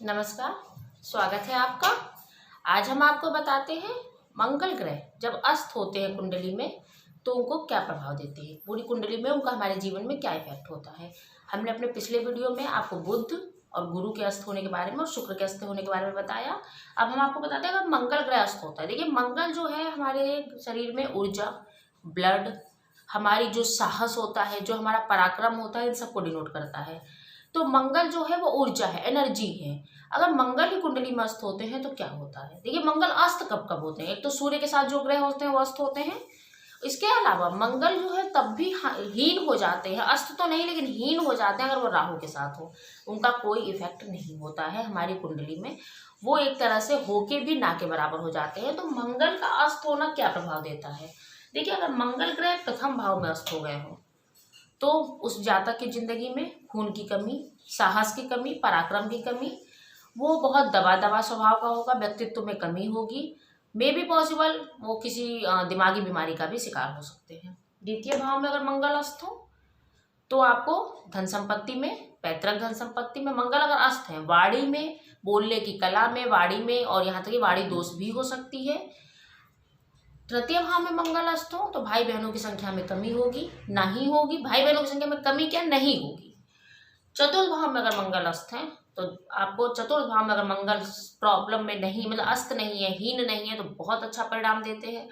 नमस्कार। स्वागत है आपका। आज हम आपको बताते हैं मंगल ग्रह जब अस्त होते हैं कुंडली में तो उनको क्या प्रभाव देते हैं, पूरी कुंडली में उनका हमारे जीवन में क्या इफेक्ट होता है। हमने अपने पिछले वीडियो में आपको बुध और गुरु के अस्त होने के बारे में और शुक्र के अस्त होने के बारे में बताया। अब हम आपको बताते हैं अगर मंगल ग्रह अस्त होता है। देखिए, मंगल जो है हमारे शरीर में ऊर्जा, ब्लड, हमारी जो साहस होता है, जो हमारा पराक्रम होता है, इन सबको डिनोट करता है। तो मंगल जो है वो ऊर्जा है, एनर्जी है। अगर मंगल ही कुंडली में अस्त होते हैं तो क्या होता है। देखिए, मंगल अस्त कब कब होते हैं। एक तो सूर्य के साथ जो ग्रह होते हैं वो अस्त होते हैं। इसके अलावा मंगल जो है तब भी हीन हो जाते हैं, अस्त तो नहीं लेकिन हीन हो जाते हैं अगर वो राहु के साथ हो। उनका कोई इफेक्ट नहीं होता है हमारी कुंडली में, वो एक तरह से होके भी ना के बराबर हो जाते हैं। तो मंगल का अस्त होना क्या प्रभाव देता है। देखिए, अगर मंगल ग्रह प्रथम भाव में अस्त हो गए हो तो उस जातक की जिंदगी में खून की कमी, साहस की कमी, पराक्रम की कमी, वो बहुत दबा दबा स्वभाव का होगा, व्यक्तित्व में कमी होगी। मे बी पॉसिबल वो किसी दिमागी बीमारी का भी शिकार हो सकते हैं। द्वितीय भाव में अगर मंगल अस्त हो तो आपको धन संपत्ति में, पैतृक धन संपत्ति में मंगल अगर अस्त है, वाणी में, बोलने की कला में, वाणी में, और यहाँ तक कि वाणी दोष भी हो सकती है। तृतीय भाव में मंगल अस्त हो तो भाई बहनों की संख्या में कमी होगी, नहीं होगी। भाई बहनों की संख्या में कमी क्या, नहीं होगी। चतुर्थ भाव में अगर मंगल अस्त है तो आपको चतुर्थ भाव में अगर मंगल प्रॉब्लम में नहीं, मतलब अस्त नहीं है, हीन नहीं है, तो बहुत अच्छा परिणाम देते हैं।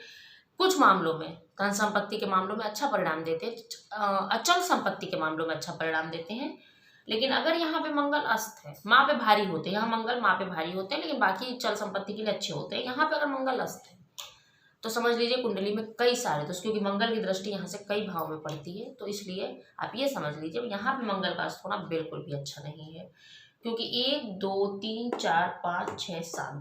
कुछ मामलों में, धन संपत्ति के मामलों में अच्छा परिणाम देते हैं, अचल संपत्ति के मामलों में अच्छा परिणाम देते हैं। लेकिन अगर यहाँ पे मंगल अस्त है, माँ पे भारी होते हैं, यहाँ मंगल माँ पे भारी होते हैं, लेकिन बाकी चल संपत्ति के लिए अच्छे होते हैं। यहाँ पे अगर मंगल अस्त है तो समझ लीजिए कुंडली में कई सारे दोष, क्योंकि मंगल की दृष्टि यहाँ से कई भाव में पड़ती है, तो इसलिए आप ये समझ लीजिए यहाँ पे मंगल का अस्त होना बिल्कुल भी अच्छा नहीं है। क्योंकि 1 2 3 4 5 6 7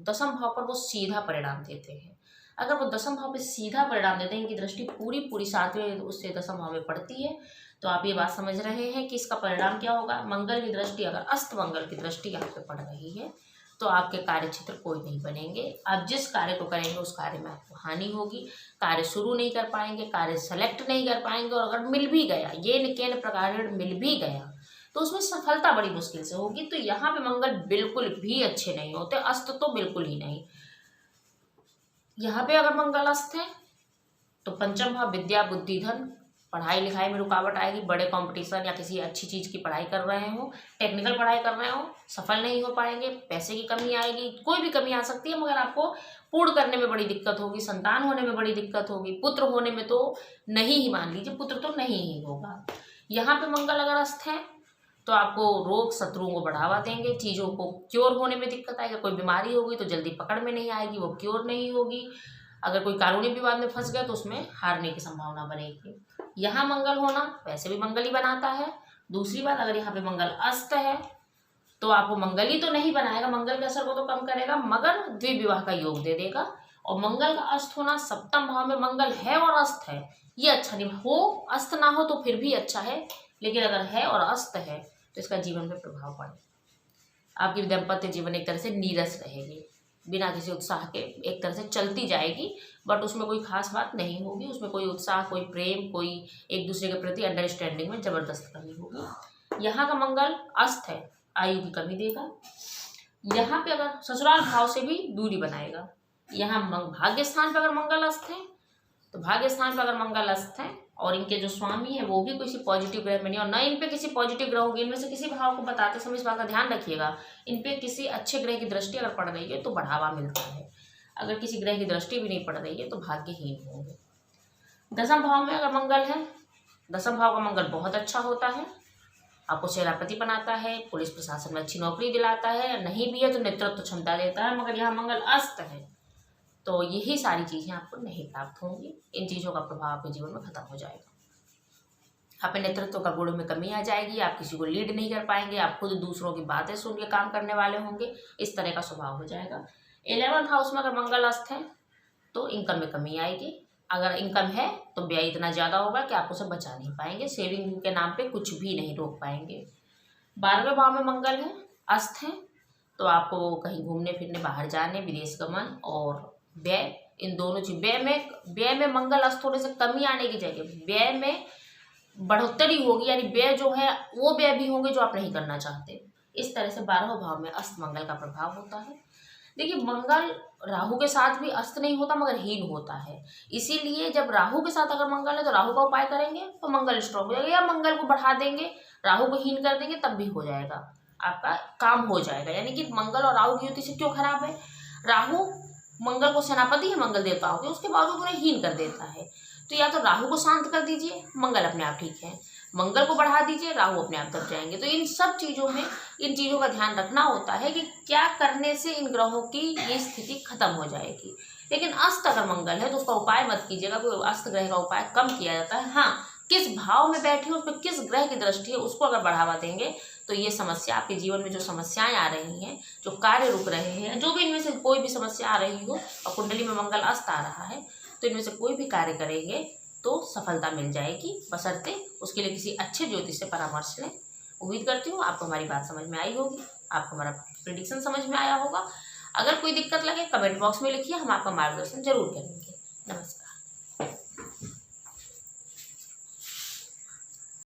दसम भाव पर वो सीधा परिणाम देते हैं। अगर वो दसम भाव पे सीधा परिणाम देते हैं, इनकी दृष्टि पूरी पूरी 7वें उससे दसम भाव में पड़ती है, तो आप ये बात समझ रहे हैं कि इसका परिणाम क्या होगा। मंगल की दृष्टि, अगर अस्त मंगल की दृष्टि यहाँ पे पड़ रही है तो आपके कार्य क्षेत्र कोई नहीं बनेंगे। आप जिस कार्य को करेंगे उस कार्य में आपको हानि होगी, कार्य शुरू नहीं कर पाएंगे, कार्य सेलेक्ट नहीं कर पाएंगे, और अगर मिल भी गया, ये निकेन प्रकार मिल भी गया, तो उसमें सफलता बड़ी मुश्किल से होगी। तो यहाँ पे मंगल बिल्कुल भी अच्छे नहीं होते, अस्त तो बिल्कुल ही नहीं। यहाँ पे अगर मंगल अस्त है तो पंचम भाव विद्या, बुद्धि, धन, पढ़ाई लिखाई में रुकावट आएगी। बड़े कंपटीशन या किसी अच्छी चीज़ की पढ़ाई कर रहे हो, टेक्निकल पढ़ाई कर रहे हो, सफल नहीं हो पाएंगे। पैसे की कमी आएगी, कोई भी कमी आ सकती है, मगर आपको पूर्ण करने में बड़ी दिक्कत होगी। संतान होने में बड़ी दिक्कत होगी, पुत्र होने में तो नहीं ही, मान लीजिए पुत्र तो नहीं ही होगा। यहाँ पे मंगल अगर अस्त है तो आपको रोग शत्रुओं को बढ़ावा देंगे, चीज़ों को क्योर होने में दिक्कत आएगी। कोई बीमारी होगी तो जल्दी पकड़ में नहीं आएगी, वो क्योर नहीं होगी। अगर कोई कानूनी विवाद में फंस गया तो उसमें हारने की संभावना बनेगी। यहाँ मंगल होना वैसे भी मंगल ही बनाता है। दूसरी बात, अगर यहाँ पे मंगल अस्त है तो आपको मंगल ही तो नहीं बनाएगा, मंगल के असर को तो कम करेगा, मगर द्विविवाह का योग दे देगा। और मंगल का अस्त होना, सप्तम भाव में मंगल है और अस्त है, ये अच्छा नहीं हो। अस्त ना हो तो फिर भी अच्छा है, लेकिन अगर है और अस्त है तो इसका जीवन पे प्रभाव पड़े। आपकी दाम्पत्य जीवन एक तरह से नीरस रहेगी, बिना किसी उत्साह के एक तरह से चलती जाएगी, बट उसमें कोई खास बात नहीं होगी। उसमें कोई उत्साह, कोई प्रेम, कोई एक दूसरे के प्रति अंडरस्टैंडिंग में जबरदस्त कमी होगी। यहाँ का मंगल अस्त है, आयु की कमी देगा। यहाँ पे अगर ससुराल भाव से भी दूरी बनाएगा। यहाँ भाग्य स्थान पर अगर मंगल अस्त है तो भाग्य स्थान पर अगर मंगल अस्त है और इनके जो स्वामी है वो भी किसी पॉजिटिव ग्रह में नहीं, और न इन पे किसी पॉजिटिव ग्रह होगी। इनमें से किसी भाव को बताते समय इस बात का ध्यान रखिएगा, इन पे किसी अच्छे ग्रह की दृष्टि अगर पड़ रही है तो बढ़ावा मिलता है। अगर किसी ग्रह की दृष्टि भी नहीं पड़ रही है तो भाग्यहीन होंगे। दसम भाव में अगर मंगल है, दसम भाव का मंगल बहुत अच्छा होता है, आपको सेनापति बनाता है, पुलिस प्रशासन में अच्छी नौकरी दिलाता है, नहीं भी है तो नेतृत्व क्षमता देता है। मगर यहाँ मंगल अस्त है तो यही सारी चीज़ें आपको नहीं प्राप्त होंगी। इन चीज़ों का प्रभाव आपके जीवन में खत्म हो जाएगा। आप में नेतृत्व का गुण में कमी आ जाएगी, आप किसी को लीड नहीं कर पाएंगे, आप खुद दूसरों की बातें सुन के काम करने वाले होंगे, इस तरह का स्वभाव हो जाएगा। 11th हाउस में अगर मंगल अस्त है तो इनकम में कमी आएगी। अगर इनकम है तो व्यय इतना ज़्यादा होगा कि आप उसे बचा नहीं पाएंगे, सेविंग के नाम पे कुछ भी नहीं रोक पाएंगे। 12वें भाव में मंगल है, अस्त है, तो आपको कहीं घूमने फिरने, बाहर जाने, विदेश गमन और व्यय, इन दोनों चीज, व्यय में मंगल अस्त होने से कमी आने की जगह व्यय में बढ़ोतरी होगी। यानी व्यय जो है वो व्यय भी होंगे जो आप नहीं करना चाहते। इस तरह से 12वें भाव में अस्त मंगल का प्रभाव होता है। देखिए, मंगल राहु के साथ भी अस्त नहीं होता मगर हीन होता है। इसीलिए जब राहु के साथ अगर मंगल है तो राहु का उपाय करेंगे तो मंगल स्ट्रॉन्ग हो जाएगा, या मंगल को बढ़ा देंगे, राहु को हीन कर देंगे, तब भी हो जाएगा, आपका काम हो जाएगा। यानी कि मंगल और राहु की युति से क्यों खराब है? राहु मंगल को सेनापति है मंगल देवताओं के, उसके बावजूद उन्हें हीन कर देता है। तो या तो राहु को शांत कर दीजिए, मंगल अपने आप ठीक है, मंगल को बढ़ा दीजिए, राहु अपने आप दब जाएंगे। तो इन सब चीज़ों में इन चीज़ों का ध्यान रखना होता है कि क्या करने से इन ग्रहों की ये स्थिति खत्म हो जाएगी। लेकिन अस्त अगर मंगल है तो उसका उपाय मत कीजिएगा, कोई अस्त ग्रह का उपाय कम किया जाता है। हाँ, किस भाव में बैठे उस पर किस ग्रह की दृष्टि है उसको अगर बढ़ावा देंगे तो ये समस्या, आपके जीवन में जो समस्याएं आ रही हैं, जो कार्य रुक रहे हैं, जो भी इनमें से कोई भी समस्या आ रही हो और कुंडली में मंगल अस्त आ रहा है, तो इनमें से कोई भी कार्य करेंगे तो सफलता मिल जाएगी, बशर्ते उसके लिए किसी अच्छे ज्योतिष से परामर्श लें। उम्मीद करती हूँ आपको हमारी बात समझ में आई होगी, आपको हमारा प्रेडिक्शन समझ में आया होगा। अगर कोई दिक्कत लगे कमेंट बॉक्स में लिखिए, हम आपका मार्गदर्शन जरूर करेंगे। नमस्कार।